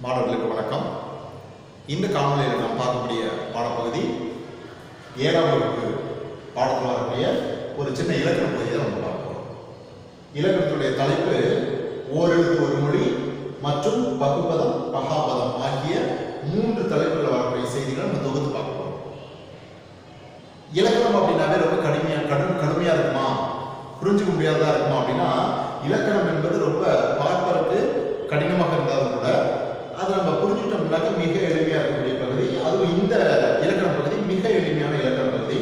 மாணவர்களுக்கு வணக்கம். இந்த காணொலியில் நாம் பார்க்கக்கூடிய பாடப்பகுதி 7ஆம் வகுப்பு பாடத்தில் வரக்கூடிய ஒரு சின்ன இலக்கண பகுதியை நம்ம பார்க்கிறோம். இலக்கணத்துடைய தலைப்பு ஓரெழுத்து ஒரு மொழி மற்றும் பகுபதம் பகாபதம் ஆகிய 3 தலைப்புகள் வரக்கூடிய செய்திகளை நம்ம தொகுத்து பார்க்கிறோம். இலக்கணம் அப்படின்னாவே ரொம்ப கடுமையா இருக்குமா, புரிஞ்சுக்க முடியாதா இருக்குமா அப்படின்னா, இலக்கணம் என்பது ரொம்ப பார்ப்பதற்கு கடினமாக இருந்தாலும் கூட அதை நம்ம புரிஞ்சுட்டோம்னாக்க மிக எளிமையா இருக்கக்கூடிய பகுதி. அதுவும் இந்த இலக்கண பகுதி மிக எளிமையான இலக்கண பகுதி.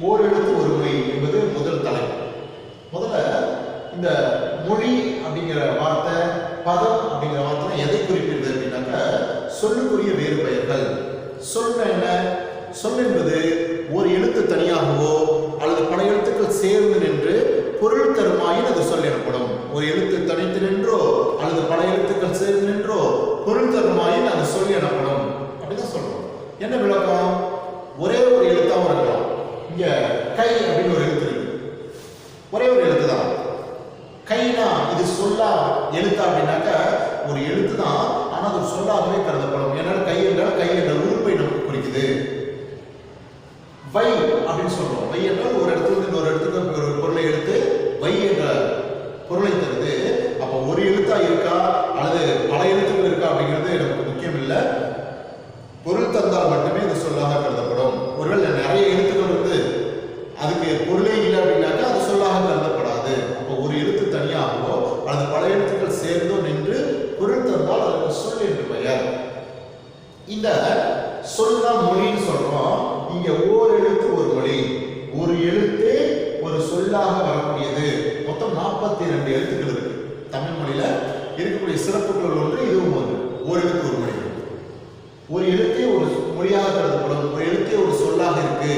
ஓரெழுத்து ஒரு மொழி என்பது முதல் தலைப்பு. முதல்ல இந்த மொழி அப்படிங்கிற வார்த்தை, பதம் அப்படிங்கிற வார்த்தை எதை குறிப்பிடுது அப்படின்னாக்க, சொல்லுக்குரிய வேறு பெயர்கள். சொல் என்ன? சொல் என்பது ஒரு எழுத்து தனியாகவோ அல்லது பல எழுத்துக்கள் சேர்ந்து நின்று பொருள் தருமாயின் அது சொல் எனப்படும். ஒரு எழுத்து தனித்து நின்றோ அல்லது பல எழுத்துக்கள் சேர்ந்து நின்றோ பொருள் தருமாயின் அது சொல் எனப்படும் அப்படிதான் சொல்றோம். என்ன விளக்கம்? ஒரே ஒரு எழுத்தாவும் இருக்கலாம். இங்க கை அப்படின்னு ஒரு எழுத்து இருக்கு, ஒரே ஒரு எழுத்து தான். கைனா இது சொல்லா எழுத்தா அப்படின்னாக்க ஒரு எழுத்து தான், ஆனா அது சொல்லாகவே கருதப்படும். ஏன்னா கை என்றால் கை என்ற உறுப்பை நமக்கு குறிக்குது. வை அப்படின்னு சொல்றோம். வை என்றால் ஒரு இடத்துல இன்னொரு இடத்துக்கு ஒரு பொருளை எடுத்து வை என்ற பொருளை தருது. அப்ப ஒரு எழுத்தா இருக்கா அல்லது பல எழுத்துக்கள் இருக்கா அப்படிங்கிறது நமக்கு முக்கியம் இல்லை. பொருள் தந்தால் மட்டுமே இது சொல்லாக கருதப்படும். ஒருவேளை நிறைய எழுத்துக்கள் இருந்து அதுக்கு பொருளே இல்லை அப்படின்னாக்கா அது சொல்லாக கருதப்படாது. அப்போ ஒரு எழுத்து தனியாகவோ அல்லது பல எழுத்துக்கள் சேர்ந்தோ நின்று பொருள் தந்தால் அதற்கு சொல் என்று பெயர். இந்த சொல் தான் மொழின்னு சொல்றோம். இங்க ஓர் எழுத்து ஒரு மொழி, ஒரு எழுத்து ஒரு சொல்லாக வரக்கூடியது. மொத்தம் 42 எழுத்துக்கள் இருக்கு தமிழ் மொழியில. இருக்கக்கூடிய சிறப்புகள் ஒன்று இதுவும் ஒன்று. ஒரு எழுத்து ஒரு மொழி. ஒரு எழுத்தே ஒரு மொழியாக கருதப்படும். ஒரு எழுத்தே ஒரு சொல்லாக இருக்கு.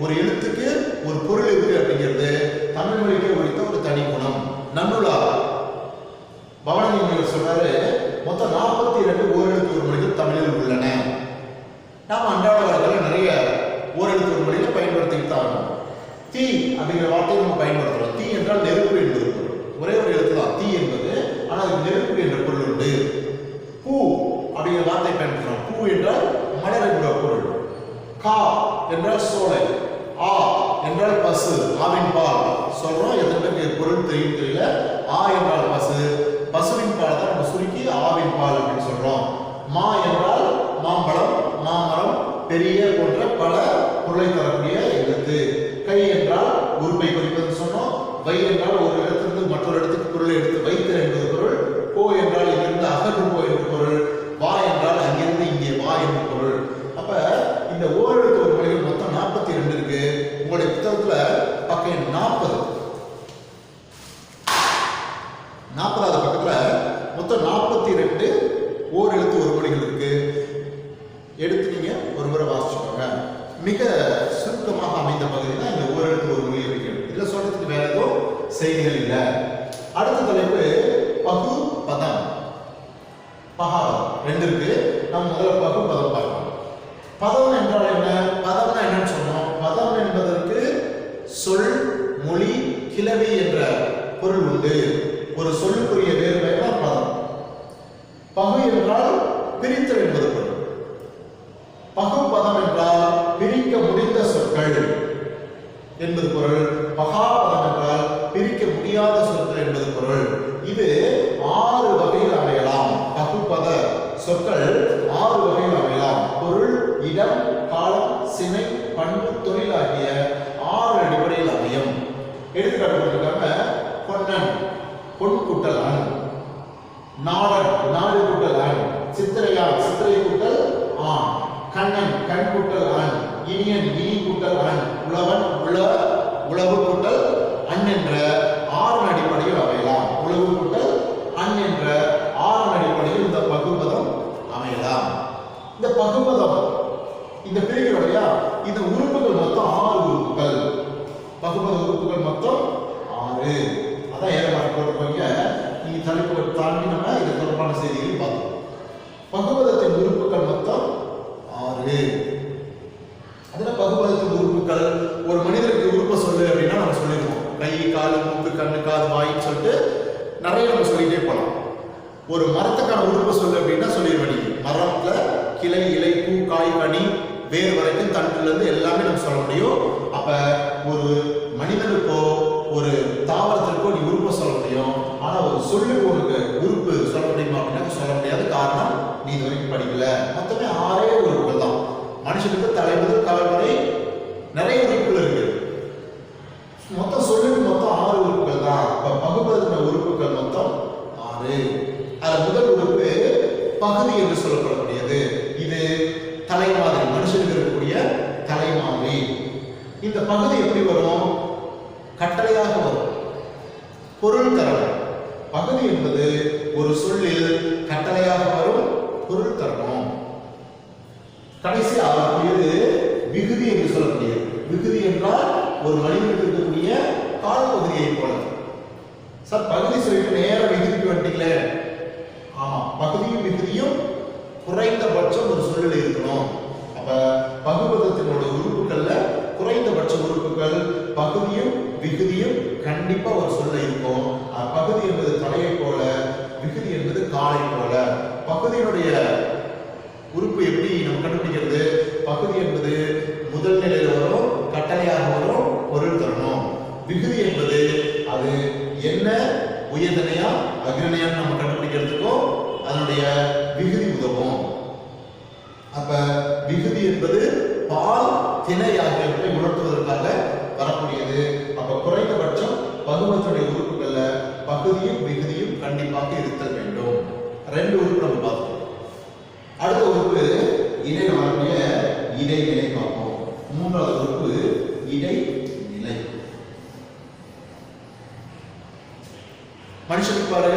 ஒரு எழுத்துக்கு ஒரு பொருள் இருக்கு அப்படிங்கிறது தமிழ் மொழிக்கு உரித்த ஒரு தனி குணம். நன்னூலார் பவனி முனிவர் சொல்றாரு, மொத்தம் 42 ஓரெழுத்து ஒரு மொழிகள் தமிழில் உள்ளன. நாம அன்றாட வாழ்க்கையில நிறைய ஓரெழுத்து ஒரு மொழியில பயன்படுத்திட்டு தான் ஆகணும். தீ அப்படிங்கிற வார்த்தையை நம்ம பயன்படுத்துறோம். தீ என்றால் நெருப்பு என்பது பொருள். ஒரே ஒரு எழுத்து தான் தீ என்பது, ஆனால் அதுக்கு நெருப்பு என்ற பொருள் உண்டு. பூ அப்படிங்கிற வார்த்தை பயன்படுத்துறோம். பூ என்றால் மலர் என்ற பொருள். கா என்றால் சோலை. ஆ என்றால் பசு, ஆவின் பால் சொல்றோம். எத்தனை பேருக்கு பொருள் தெரியும் தெரியல. ஆ என்றால் பசு, பசுவின் பால் தான் நம்ம சுருக்கி ஆவின் பால் அப்படின்னு சொல்றோம். மா என்றால் மாம்பழம், மாமரம், பெரிய போன்ற பல பொருளை தரக்கூடிய எழுத்து. கை என்றால் உறுப்பை குறிப்பது சொன்னோம். வை என்றால் ஒரு இடத்திலிருந்து மற்றொரு இடத்துக்கு பொருளை எடுத்து வைத்தல் என்பது பொருள். போ என்றால் இங்கிருந்து அகன்று போ என்று பொருள். வா என்றால் அங்கிருந்து இங்கே வா என்று பொருள். அப்ப இந்த ஓரெழுத்து ஒரு மொழிகள் மொத்தம் 42 இருக்கு. உங்களுடைய புத்தகத்துல பக்கம் 40வது பக்கத்துல மொத்தம் 42 ஓரெழுத்து ஒரு மொழிகள் இருக்கு. எடுத்து நீங்க ஒரு முறை வாசிச்சுக்கோங்க. மிக சுருக்கமாக அமைந்த பகுதி தான் இந்த ஓரெழுத்து ஒரு மொழி இருக்கிறது. இதுல சொல்றதுக்கு வேற ஏதோ செய்திகள் இல்லை. அடுத்த தலைப்பு பகு பதம் பகாபதம். 2 இருக்கு. நம்ம முதல்ல பகு பதம் பார்க்கணும். பதம் என்றால் என்ன? பதம்னா என்னன்னு சொன்னோம். பதம் என்பதற்கு சொல், மொழி, கிளவி என்ற பொருள் உண்டு. ஒரு சொல்லுக்குரிய வேறு பெயர் பதம். பகு என்றால் பிரித்தல் என்பது பொருள். பகுபதம் என்றால் பிரிக்க முடிந்த சொற்கள் என்பது பொருள். பகாபதம் என்றால் பிரிக்க முடியாத சொற்கள் என்பது பொருள். இது 6 வகையில் அமையலாம். பகுபத சொற்கள் 6 வகையில் அமையலாம். பொருள், இடம், காலம், சினை, பண்பு, தொழில் ஆகிய 6 அடிப்படையில் அமையும். எடுத்துக்காட்டு கொடுத்திருக்காங்க. பொன்னன், பொன் கூட்டல் அன். நாடன், நாடு கூட்டல் அன். சித்திரையான், சித்திரை கூட்டல் ஆண். கண்ணன், கண் கூட்டல் அன். இனியன், இனி கூட்டல் அன். உழவன், உழவு கூட்டல் அன் என்ற 6 அடிப்படையில் அமையலாம். உழவு கூட்டல் அன் என்ற 6 அடிப்படையில் இந்த பகுபதம் அமையலாம். இந்த பகுபதம் இந்த பிரிக்கிறோம் இல்லையா, இந்த உறுப்புகள் மொத்தம் 6 உறுப்புகள். பகுபத உறுப்புகள் மொத்தம் 6. அதான் ஏறமாக போட்டுக்கோங்க. நீங்க தலைப்பு தாண்டி நம்ம இது தொடர்பான செய்திகளை பார்த்தோம். பகுபதத்தின் உறுப்புகள் மொத்தம் 6. அதுல பகுபதத்தின் உறுப்புகள், ஒரு மனிதருக்கு உறுப்பை சொல்லு அப்படின்னா நம்ம சொல்லிடுவோம். கை, கால், மூக்கு, கண்ணு, காது, வாயின்னு சொல்லிட்டு நிறைய நம்ம சொல்லிட்டே போகலாம். ஒரு மரத்துக்கான பலவிதமான உறுப்பு சொல்லு அப்படின்னா சொல்லிடுவேன். மரத்துல கிளை, இலை, பூ, காய், கனி, வேர் வரைக்கும் தண்டுல இருந்து எல்லாமே நம்ம சொல்ல முடியும். அப்ப ஒரு மனிதனுக்கோ ஒரு தாவரத்திற்கோ நீ உறுப்பை சொல்ல முடியும். ஆனா ஒரு சொல்லுக்கு உனக்கு உறுப்பு சொல்ல முடியுமா அப்படின்னா சொல்ல முடியாது. காரணம் நீ இது வரைக்கும் படிக்கல. மொத்தமே 6 உறுப்புகள் தான். மனுஷனுக்கு தலை முதல் கால் வரை நிறைய உறுப்புகள் இருக்கு. மொத்தம் சொல்லுக்கு மொத்தம் 6 உறுப்புகள் தான். அப்ப பகுபதத்தின உறுப்புகள் மொத்தம் 6. அதுல முதல் உறுப்பு பகுதி என்று சொல்லப்படக்கூடியது. இது தலை மாதிரி, மனுஷனுக்கு இருக்கக்கூடிய தலை மாதிரி. இந்த பகுதி எப்படி வரும்? கட்டளையாக வரும். பொருள் தரணும். பகுதி என்பது ஒரு சொல்லில் கட்டளையாக வரும், பொருள் தரணும். கடைசி ஆகக்கூடியது விகுதி என்று சொல்லக்கூடியது. விகுதி என்றால் ஒரு மனிதனுக்கு இருக்கக்கூடிய கால் பகுதியை போல. சார் பகுதி சொல்லிட்டு நேர விகுதிக்கு வந்துட்டீங்களே. ஆமா, பகுதியும் விகுதியும் குறைந்தபட்சம் ஒரு சொல்லில் இருக்கணும். அப்ப பகுபதத்தினோட உறுப்புகள்ல குறைந்தபட்ச உறுப்புகள் பகுதியும் விகுதியும் கண்டிப்பா ஒரு சொல்ல இருக்கும். பகுதி என்பது தலையை போல, விகுதி என்பது காலை போல. பகுதியினுடைய உறுப்பு எப்படி நம்ம கண்டுபிடிக்கிறது? பகுதி என்பது முதல் நிலையில வரும், கட்டளையாக வரும், பொருள் தரணும். விகுதி என்பது அது என்ன உயர்தனையா அக்ரணையான்னு நம்ம கண்டுபிடிக்கிறதுக்கும் அதனுடைய விகுதி உதவும். அப்ப விகுதி என்பது பால், திணை ஆகியவற்றை உணர்த்துவதற்காக வரக்கூடியது. அப்ப குறைந்தபட்சம் பகுபதத்துடைய உறுப்புகள்ல பகுதியும் விகுதியும் கண்டிப்பாக இருத்தல் வேண்டும். 2 உறுப்பு நம்ம பார்த்தோம். அடுத்த உறுப்பு இடையில வரக்கூடிய இடைநிலை பார்ப்போம். 3வது உறுப்பு இடைநிலை. மனுஷனுக்கு பாரு,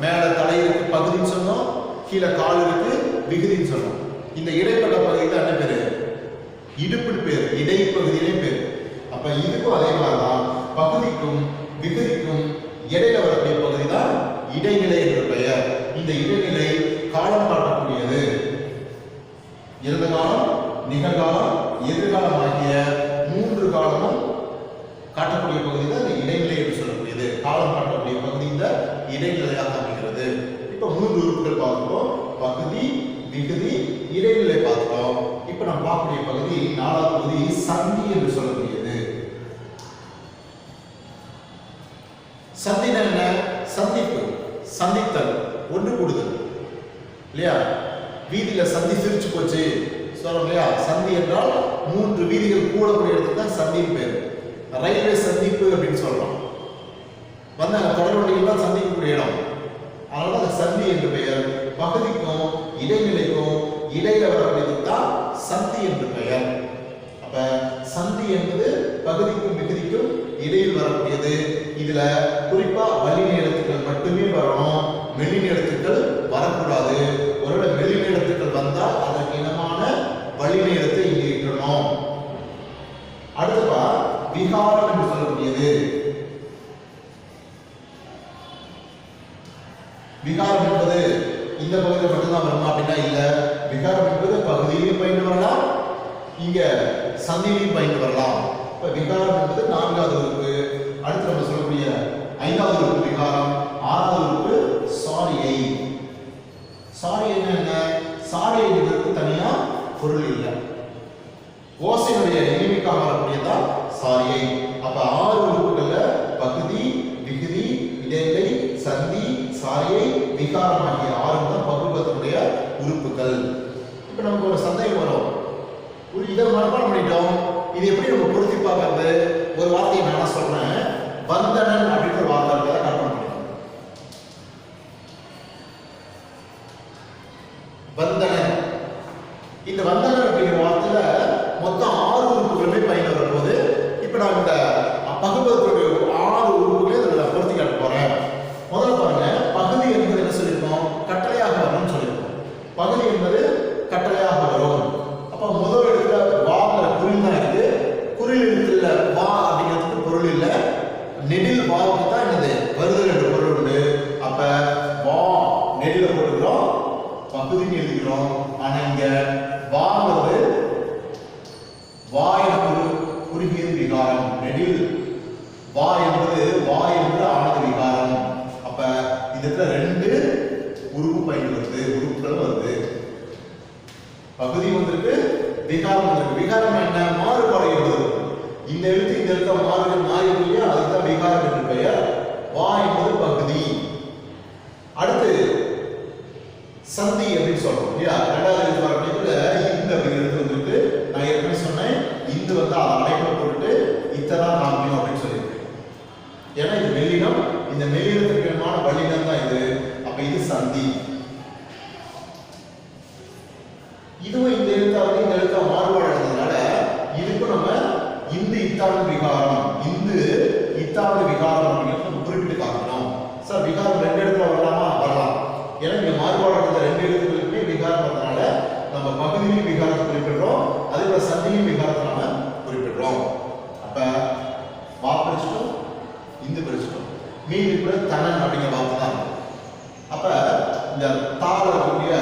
மேல தலை இருக்கு பகுதின்னு சொன்னோம், கீழே கால் இருக்கு விகுதின்னு சொன்னோம். இந்த இடைப்பட்ட பகுதி தான் என்ன பேரு? இடுப்புன்னு பேரு, இடைப்பகுதியிலே பேரு. அப்ப இதுக்கும் அதே மாதிரிதான், பகுதிக்கும் விகுதிக்கும் இடையில வரக்கூடிய பகுதி தான் இடைநிலை என்ற பெயர். இந்த இடைநிலை காலம் காட்டக்கூடியது. இறந்த காலம், நிகழ்காலம், எதிர்காலம் ஆகிய 3 காலமும் காட்டக்கூடிய பகுதி தான் இந்த இடைநிலை என்று சொல்லக்கூடியது. காலம் காட்டக்கூடிய பகுதி இந்த இடைநிலையாக அமைகிறது. இப்ப 3 உறுப்புகள் பார்க்கிறோம். பகுதி, விகுதி, இடைநிலை பார்க்கிறோம். இப்ப நம்ம பார்க்கக்கூடிய பகுதி 4வது பகுதி சந்தி என்று சொல்லக்கூடியது. சந்தினா என்ன? சந்திப்பு, சந்தித்தல், ஒன்று கூடுதல் இல்லையா? வீதியில சந்தி சிரிச்சு போச்சு சொல்றோம் இல்லையா? சந்தி என்றால் 3 வீதிகள் கூடக்கூடிய இடத்துக்கு தான் சந்தின்னு பேரு. ரயில்வே சந்திப்பு அப்படின்னு சொல்றோம். வந்தாங்க தொடர் வண்டிகள்லாம் சந்திக்கக்கூடிய இடம், அதனால அது சந்தி என்று பெயர். பகுதிக்கும் இடைநிலைக்கும் இடையில வரக்கூடியதுக்கு தான் சந்தி என்று பெயர். அப்ப சந்தி என்பது பகுதிக்கும் விகுதிக்கும் இடையில் வரக்கூடியது. இதுல குறிப்பா வல்லின எழுத்துக்கள் மட்டுமே வரணும், மெல்லின எழுத்துக்கள் வரக்கூடாது. ஒருவேளை மெல்லின எழுத்துக்கள் வந்தால் அதற்கு இனமான வல்லின எழுத்தை இங்கே இட்டணும். அடுத்ததா விகாரம் என்று சொல்லக்கூடியது. விகாரம் என்பது இந்த பகுதியில் மட்டும்தான் வருமா அப்படின்னா இல்ல. விகாரம் என்பது பகுதியிலையும் பயின்று வரலாம், இங்க சந்தியிலையும் பயின்று வரலாம். இப்ப விகாரம் என்பது 4வது உறுப்பு. அடுத்து நம்ம சொல்லக்கூடிய 5வது உறுப்பு விகாரம். 6வது உறுப்பு சாரியை. சாரியை என்ன? சாரியை என்பதற்கு தனியா பொருள் இல்லை, ஓசையுடைய இனிமைக்காக வரக்கூடியதான் சாரியை. அப்ப 6 உறுப்புகள்ல பகுதி, விகுதி, இடைநிலை, சந்தி, சாரியை, விகாரம் ஆகிய 6 தான் பகுபதத்தினுடைய உறுப்புகள். இப்ப நமக்கு ஒரு சந்தேகம் வரும், ஒரு இதை மனப்பாடம் பண்ணிட்டோம், இது எப்படி நம்ம பொருத்தி பார்க்கறது? ஒரு வார்த்தையை நான் சொல்றேன், வந்தனன் அப்படின்ற ஒரு வார்த்தை இருக்கிறத கற்பனை பண்ணிக்கணும். வந்தனன், இந்த வந்தனன் அப்படிங்கிற வார்த்தையில மொத்தம் 6 உறுப்புகளுமே பயன் வரும்போது இப்ப நான் இந்த பகுபதத்துடைய 6 உறுப்புகளையும் இதில் பொருத்தி காட்ட போறேன். முதல்ல பாருங்க, பகுதி என்பது என்ன சொல்லியிருக்கோம்? கட்டளையாக வரும்னு சொல்லியிருக்கோம். பகுதி என்பது கட்டளையாக வரும். அப்ப முதல் எழுத்துல வாங்கிற குறில் தான் இருக்கு. குறில் எழுத்துல வா அப்படிங்கிறதுக்கு பொருள் இல்லை. நெடில் வாவுக்கு தான் என்னது வருதல் என்ற பொருள் உண்டு. அப்ப வா நெடில போட்டுக்கிறோம், பகுதின்னு எழுதிக்கிறோம். ஆனா இங்க வாங்கிறது வாய் குறுகியது விகாரம். நெடில் வா என்பது வா என்று ஆனது விகாரம். அப்ப இந்த இடத்துல 2 உருவு பயன் வருது, உறுப்புகள் வருது. பகுதி வந்திருக்கு, விகாரம் வந்திருக்கு. விகாரம் என்ன? மாறுபாடு என்பது. இந்த எழுத்து இந்த எழுத்த மாறி இல்லையா, அதுதான் விகாரம் என்று பெயர். வா என்பது பகுதி. அடுத்து சந்தி அப்படின்னு சொல்றோம் இல்லையா. இரண்டாவது எழுத்து வரக்கூடிய இந்த எழுத்து வந்துருக்கு. நான் ஏற்கனவே சொன்னேன், இந்த வந்து அதை அடைப்புல போட்டு இத்ததான் காமிக்கணும் அப்படின்னு சொல்லியிருக்கேன். ஏன்னா இது மெல்லினம், இந்த மெல்லினத்திற்கான வல்லினம் தான் இது. அப்ப இது சந்தி. இதுவும் இந்த எழுத்தாவது இந்த எழுத்தா மாறுபாடு இருந்ததுனால இதுக்கும் நம்ம இந்த இத்தாடு விகாரம், இந்த இத்தாடு விகாரம் அப்படிங்கிறது நம்ம குறிப்பிட்டு காட்டணும். சார் விகாரம் ரெண்டு இடத்துல வரலாமா? வரலாம். ஏன்னா இங்க மாறுபாடு இருந்த ரெண்டு எழுத்துக்களுக்குமே விகாரம் வரதுனால நம்ம பகுதியிலும் விகாரத்தை குறிப்பிடுறோம், அதே போல சந்தியும் விகாரத்தை நம்ம குறிப்பிடுறோம். அப்ப வா பிரிச்சிட்டோம், இந்த பிரிச்சிட்டோம், மீதி கூட தனன் அப்படிங்கிற வார்த்தை தான். அப்ப இந்த தாள இருக்கக்கூடிய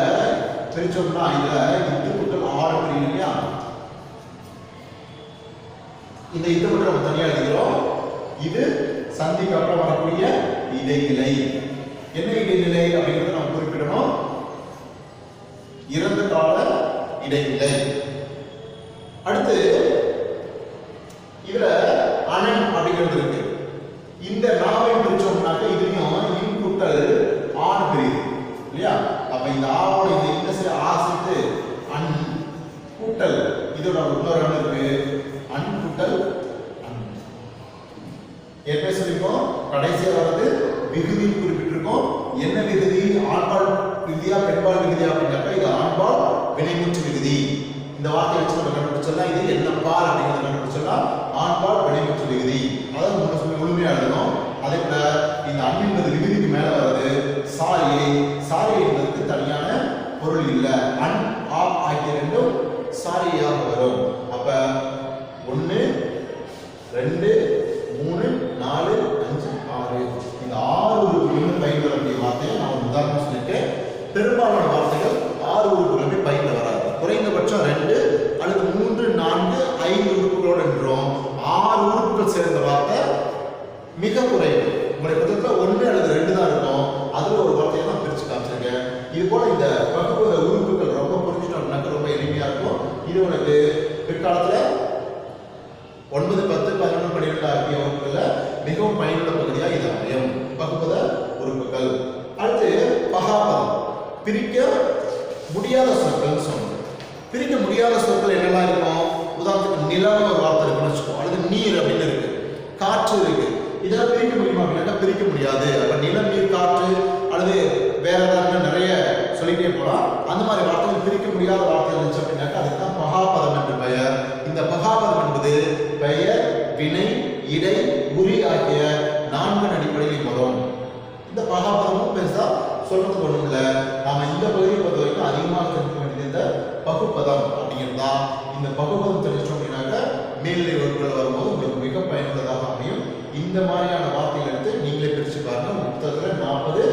பிரிச்சோம்னா இதுல இத்துக்குட்டல் 6 பிரிவு இல்லையா. இந்த இத்துக்குட்டல் நம்ம தனியா எழுதுகிறோம். இது சந்திக்கு அப்புறம் வரக்கூடிய இடைநிலை. என்ன இடைநிலை அப்படிங்கறத நம்ம குறிப்பிடணும். இறந்த கால இடைநிலை. அடுத்து இதுல அனன் அப்படிங்கிறது இருக்கு. இந்த நாவை பிரிச்சோம்னாக்க இதுலயும் இன்குட்டல் 6 பிரிவு இல்லையா. அப்ப இந்த ஆவோட இந்த சைடு ஆ சேர்த்து அன் கூட்டல் இதோட இன்னொரு அன் இருக்கு, அன் கூட்டல் அன். ஏற்கனவே சொல்லிருக்கோம், கடைசியா வர்றது விகுதி குறிப்பிட்டிருக்கோம். என்ன விகுதி? ஆண்பால் விகுதியா பெண்பால் விகுதியா அப்படின்னாக்கா இது ஆண்பால் வினைமுற்று விகுதி. இந்த வார்த்தையை வச்சு நம்ம கண்டுபிடிச்சோம்னா இது என்ன பால் அப்படிங்கிறத கண்டுபிடிச்சோம்னா ஆண்பால் வினைமுற்று விகுதி. அதாவது முழுமையா எழுதணும். அதே போல இந்த அன் என்பது விகுதிக்கு மேல வருது. சாரியை, சாரி என்பதற்கு தனியான பொருள் இல்ல. அன் ஆ ஆகிய ரெண்டும் சாரியாக வரும். அப்ப 1 2 3 4 5 6 இந்த 6 உறுப்புகளும் பயன் வரக்கூடிய வார்த்தையை நான் உதாரணம் சொல்லிட்டேன். பெரும்பாலான வார்த்தைகள் 6 உறுப்புகளுமே பயன் வராது. குறைந்தபட்சம் 2 அல்லது 3 4 5 உறுப்புகளோடு என்றும் 6 உறுப்புகள் சேர்ந்த வார்த்தை மிக குறைவு. உங்களுடைய புத்தகத்துல 1 அல்லது 2 தான் இருக்கும். அதுல ஒரு வார்த்தையை தான் பிரிச்சு காமிச்சிருக்கேன். இது போல இந்த பகுப்பத உறுப்புகள் ரொம்ப புரிஞ்சுட்டோம்னாக்க ரொம்ப எளிமையா இருக்கும். இது உனக்கு பிற்காலத்துல 9, 10, 11, 12 ஆகிய வகுப்புகள்ல மிகவும் பயனுள்ள பகுதியா இது அமையும். பகுப்பத உறுப்புகள். அடுத்து பகாபதம், பிரிக்க முடியாத சொற்கள் சொல்லுங்க. பிரிக்க முடியாத சொற்கள் என்னெல்லாம் இருக்கும்? உதாரணத்துக்கு நிலம் ஒரு வார்த்தை இருக்குன்னு வச்சுக்கோ, அல்லது நீர் அப்படின்னு இருக்கு, காற்று இருக்கு. இதெல்லாம் பிரிக்க முடியுமா அப்படின்னாக்கா பிரிக்க முடியாது. அப்ப நிலம், நீர், காற்று அல்லது வேற ஏதாவது நிறைய சொல்லிட்டே போலாம். அந்த மாதிரி வார்த்தைகள் பிரிக்க முடியாத வார்த்தை இருந்துச்சு அப்படின்னாக்கா அதுக்கு தான் பகாபதம் என்று பெயர். இந்த பகாபதம் என்பது பெயர், வினை, இடை, உரி ஆகிய 4 அடிப்படையில் வரும். இந்த பகாபதமும் பெருசா சொல்றதுக்கு ஒண்ணும் இல்லை. நாம இந்த பகுதியை பொறுத்த வரைக்கும் அதிகமாக தெரிஞ்சுக்க வேண்டியது இந்த பகுப்பதம் அப்படிங்கிறது தான். இந்த பகுப்பதம் தெரிஞ்சிட்டோம் அப்படின்னாக்க மேல்நிலை வகுப்புகள் வரும்போது உங்களுக்கு மிக பயனுள்ளதாக அமையும். இந்த மாதிரியான வார்த்தைகள் எடுத்து நீங்களே பிரிச்சு பாருங்க. புத்தகத்துல 40